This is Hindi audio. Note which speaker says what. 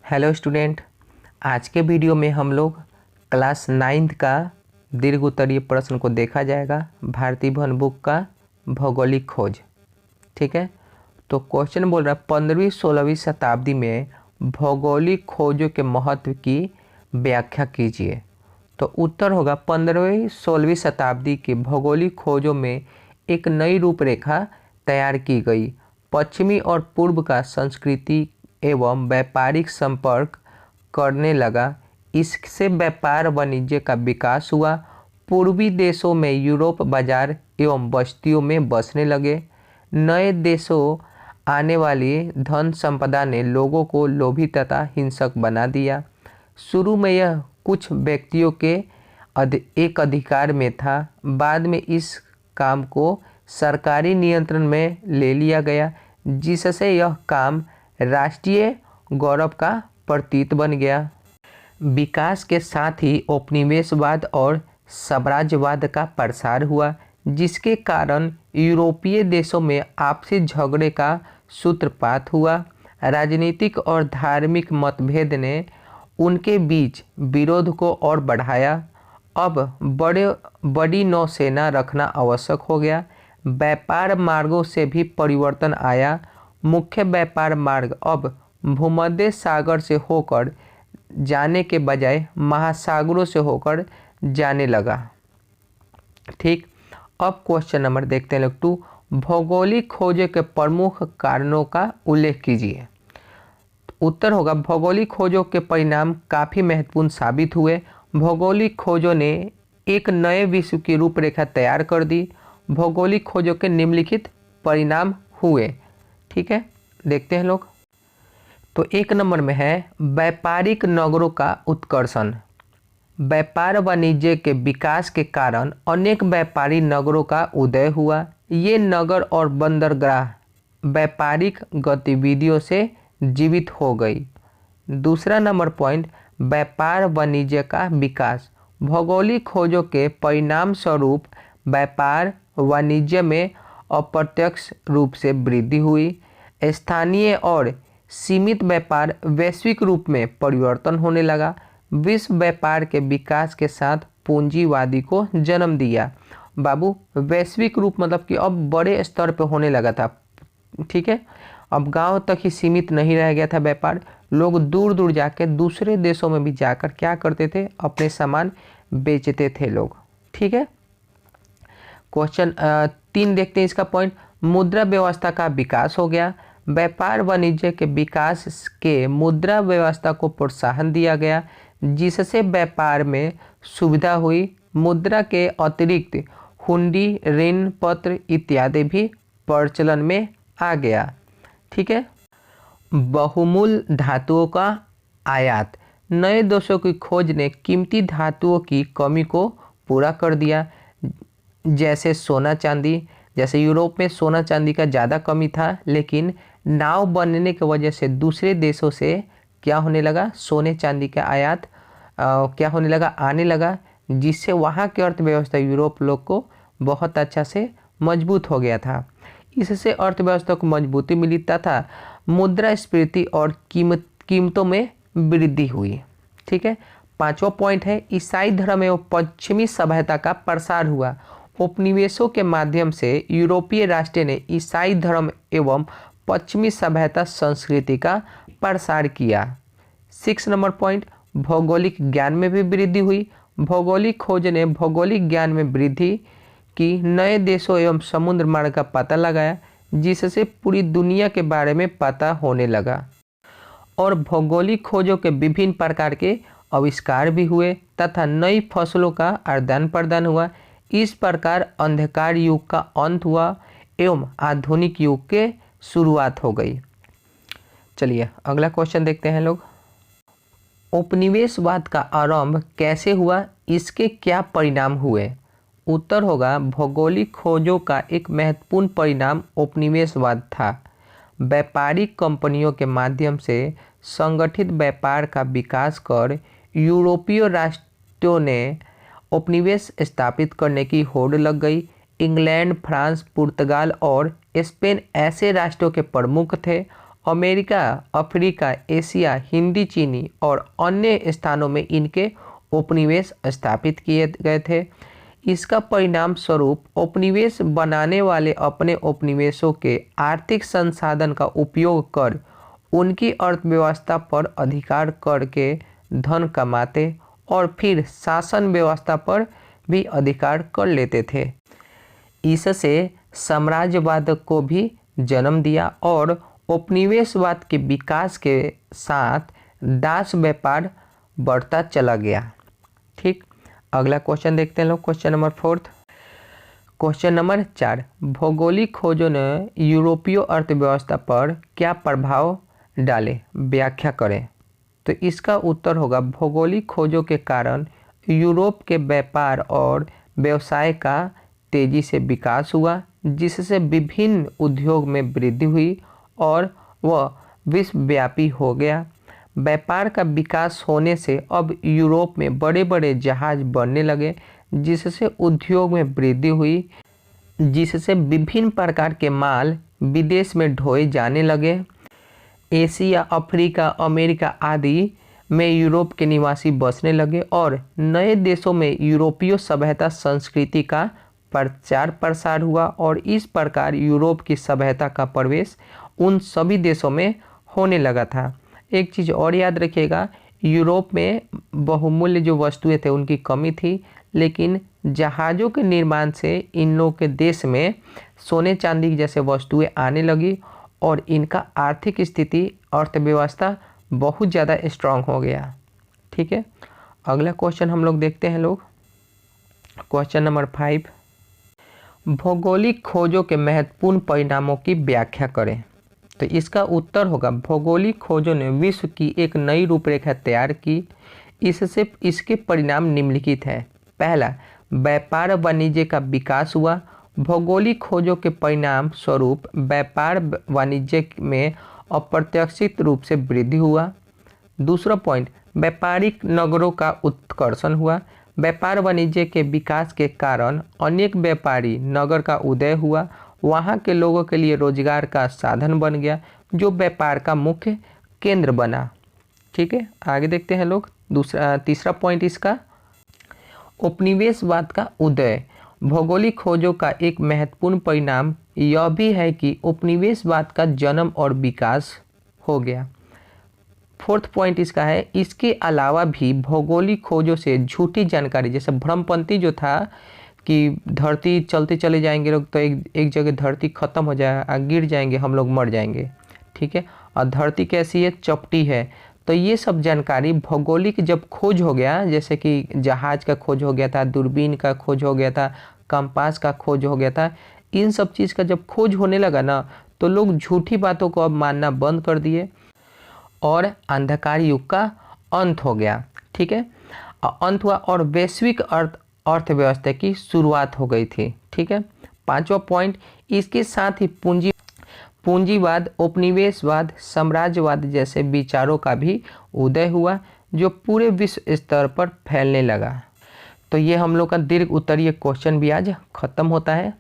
Speaker 1: Hello student. आज के वीडियो में हम लोग क्लास 9th का दीर्घ उत्तरीय प्रश्न को देखा जाएगा। भारतीय भवन बुक का भौगोलिक खोज। ठीक है, तो क्वेश्चन बोल रहा है 15वीं 16वीं शताब्दी में भौगोलिक खोजों के महत्व की व्याख्या कीजिए। तो उत्तर होगा 15वीं 16वीं शताब्दी के भौगोलिक खोजों में एक नई रूपरेखा तैयार की गई। पश्चिमी और पूर्व का संस्कृति एवं व्यापारिक संपर्क करने लगा। इससे व्यापार वाणिज्य का विकास हुआ। पूर्वी देशों में यूरोप बाजार एवं बस्तियों में बसने लगे। नए देशों आने वाली धन संपदा ने लोगों को लोभी तथा हिंसक बना दिया। शुरू में यह कुछ व्यक्तियों के एक अधिकार में था, बाद में इस काम को सरकारी नियंत्रण में ले लिया गया, जिससे यह काम राष्ट्रीय गौरव का प्रतीक बन गया। विकास के साथ ही उपनिवेशवाद और साम्राज्यवाद का प्रसार हुआ, जिसके कारण यूरोपीय देशों में आपसी झगड़े का सूत्रपात हुआ। राजनीतिक और धार्मिक मतभेद ने उनके बीच विरोध को और बढ़ाया। अब बड़ी नौसेना रखना आवश्यक हो गया। व्यापार मार्गों से भी परिवर्तन आया। मुख्य व्यापार मार्ग अब भूमध्य सागर से होकर जाने के बजाय महासागरों से होकर जाने लगा। ठीक, अब क्वेश्चन नंबर देखते हैं लोग 2। भौगोलिक खोजों के प्रमुख कारणों का उल्लेख कीजिए। उत्तर होगा भौगोलिक खोजों के परिणाम काफ़ी महत्वपूर्ण साबित हुए। भौगोलिक खोजों ने एक नए विश्व की रूपरेखा तैयार कर दी। भौगोलिक खोजों के निम्नलिखित परिणाम हुए। ठीक है, देखते हैं लोग। तो एक नंबर में है व्यापारिक नगरों का उत्कर्षण। व्यापार वाणिज्य के विकास के कारण अनेक व्यापारी नगरों का उदय हुआ। ये नगर और बंदरगाह व्यापारिक गतिविधियों से जीवित हो गई। दूसरा नंबर पॉइंट, व्यापार वाणिज्य का विकास। भौगोलिक खोजों के परिणाम स्वरूप व्यापार वाणिज्य में अप्रत्यक्ष रूप से वृद्धि हुई। स्थानीय और सीमित व्यापार वैश्विक रूप में परिवर्तन होने लगा। विश्व व्यापार के विकास के साथ पूंजीवादी को जन्म दिया। बाबू, वैश्विक रूप मतलब कि अब बड़े स्तर पर होने लगा था। ठीक है, अब गांव तक ही सीमित नहीं रह गया था व्यापार। लोग दूर दूर जाकर दूसरे देशों में भी जाकर क्या करते थे, अपने सामान बेचते थे लोग। ठीक है, क्वेश्चन 3 देखते हैं इसका पॉइंट। मुद्रा व्यवस्था का विकास हो गया। व्यापार वाणिज्य के विकास के मुद्रा व्यवस्था को प्रोत्साहन दिया गया, जिससे व्यापार में सुविधा हुई। मुद्रा के अतिरिक्त हुंडी, ऋण पत्र इत्यादि भी प्रचलन में आ गया। ठीक है, बहुमूल्य धातुओं का आयात। नए देशों की खोज ने कीमती धातुओं की कमी को पूरा कर दिया, जैसे सोना चांदी। जैसे यूरोप में सोना चांदी का ज़्यादा कमी था, लेकिन नाव बनने की वजह से दूसरे देशों से क्या होने लगा, सोने चांदी का आयात क्या होने लगा, आने लगा, जिससे वहाँ की अर्थव्यवस्था यूरोप लोग को बहुत अच्छा से मजबूत हो गया था। इससे अर्थव्यवस्था को मजबूती मिली तथा मुद्रास्फीति और कीमतों में वृद्धि हुई। ठीक है, 5वां पॉइंट है ईसाई धर्म एवं पश्चिमी सभ्यता का प्रसार हुआ। उपनिवेशों के माध्यम से यूरोपीय राष्ट्र ने ईसाई धर्म एवं पश्चिमी सभ्यता संस्कृति का प्रसार किया। 6 नंबर पॉइंट, भौगोलिक ज्ञान में भी वृद्धि हुई। भौगोलिक खोज ने भौगोलिक ज्ञान में वृद्धि की। नए देशों एवं समुद्र मार्ग का पता लगाया, जिससे पूरी दुनिया के बारे में पता होने लगा। और भौगोलिक खोजों के विभिन्न प्रकार के आविष्कार भी हुए तथा नई फसलों का आदान प्रदान हुआ। इस प्रकार अंधकार युग का अंत हुआ एवं आधुनिक युग के शुरुआत हो गई। चलिए अगला क्वेश्चन देखते हैं लोग। उपनिवेशवाद का आरंभ कैसे हुआ, इसके क्या परिणाम हुए। उत्तर होगा भौगोलिक खोजों का एक महत्वपूर्ण परिणाम उपनिवेशवाद था। व्यापारिक कंपनियों के माध्यम से संगठित व्यापार का विकास कर यूरोपीय राष्ट्रों ने उपनिवेश स्थापित करने की होड़ लग गई। इंग्लैंड, फ्रांस, पुर्तगाल और स्पेन ऐसे राष्ट्रों के प्रमुख थे। अमेरिका, अफ्रीका, एशिया, हिंदी, चीनी और अन्य स्थानों में इनके उपनिवेश स्थापित किए गए थे। इसका परिणाम स्वरूप उपनिवेश बनाने वाले अपने उपनिवेशों के आर्थिक संसाधन का उपयोग कर उनकी अर्थव्यवस्था पर अधिकार करके धन कमाते और फिर शासन व्यवस्था पर भी अधिकार कर लेते थे। इससे साम्राज्यवाद को भी जन्म दिया और उपनिवेशवाद के विकास के साथ दास व्यापार बढ़ता चला गया। ठीक, अगला क्वेश्चन देखते हैं लोग, क्वेश्चन नंबर 4। क्वेश्चन नंबर 4, भौगोलिक खोजों ने यूरोपीय अर्थव्यवस्था पर क्या प्रभाव डाले, व्याख्या करें। तो इसका उत्तर होगा भौगोलिक खोजों के कारण यूरोप के व्यापार और व्यवसाय का तेजी से विकास हुआ, जिससे विभिन्न उद्योग में वृद्धि हुई और वह विश्वव्यापी हो गया। व्यापार का विकास होने से अब यूरोप में बड़े बड़े जहाज बनने लगे, जिससे उद्योग में वृद्धि हुई, जिससे विभिन्न प्रकार के माल विदेश में ढोए जाने लगे। एशिया, अफ्रीका, अमेरिका आदि में यूरोप के निवासी बसने लगे और नए देशों में यूरोपीय सभ्यता संस्कृति का प्रचार प्रसार हुआ और इस प्रकार यूरोप की सभ्यता का प्रवेश उन सभी देशों में होने लगा था। एक चीज़ और याद रखिएगा, यूरोप में बहुमूल्य जो वस्तुएं थे उनकी कमी थी, लेकिन जहाज़ों के निर्माण से इन लोगों के देश में सोने चांदी जैसे वस्तुएं आने लगी और इनका आर्थिक स्थिति, अर्थव्यवस्था बहुत ज़्यादा स्ट्रांग हो गया। ठीक है, अगला क्वेश्चन हम लोग देखते हैं लोग, क्वेश्चन नंबर 5, भौगोलिक खोजों के महत्वपूर्ण परिणामों की व्याख्या करें। तो इसका उत्तर होगा भौगोलिक खोजों ने विश्व की एक नई रूपरेखा तैयार की। इससे इसके परिणाम निम्नलिखित है। पहला, व्यापार वाणिज्य का विकास हुआ। भौगोलिक खोजों के परिणाम स्वरूप व्यापार वाणिज्य में अप्रत्याशित रूप से वृद्धि हुआ। दूसरा पॉइंट, व्यापारिक नगरों का उत्कर्षण हुआ। व्यापार वाणिज्य के विकास के कारण अनेक व्यापारी नगर का उदय हुआ। वहाँ के लोगों के लिए रोजगार का साधन बन गया, जो व्यापार का मुख्य केंद्र बना। ठीक है, आगे देखते हैं लोग, तीसरा पॉइंट इसका, उपनिवेशवाद का उदय। भौगोलिक खोजों का एक महत्वपूर्ण परिणाम यह भी है कि उपनिवेशवाद का जन्म और विकास हो गया। फोर्थ पॉइंट इसका है, इसके अलावा भी भौगोलिक खोजों से झूठी जानकारी, जैसे भ्रमपंथी जो था कि धरती चलते चले जाएंगे लोग तो एक जगह धरती खत्म हो जाए, गिर जाएंगे, हम लोग मर जाएंगे। ठीक है, और धरती कैसी है, चपटी है। तो ये सब जानकारी भौगोलिक जब खोज हो गया, जैसे कि जहाज का खोज हो गया था, दूरबीन का खोज हो गया था, कंपास का खोज हो गया था, इन सब चीज़ का जब खोज होने लगा ना, तो लोग झूठी बातों को अब मानना बंद कर दिए और अंधकार युग का अंत हो गया। ठीक है, अंत हुआ और वैश्विक अर्थव्यवस्था की शुरुआत हो गई थी। ठीक है, पांचवा पॉइंट, इसके साथ ही पूंजीवाद, उपनिवेशवाद, साम्राज्यवाद जैसे विचारों का भी उदय हुआ, जो पूरे विश्व स्तर पर फैलने लगा। तो ये हम लोग का दीर्घ उत्तरीय क्वेश्चन भी आज खत्म होता है।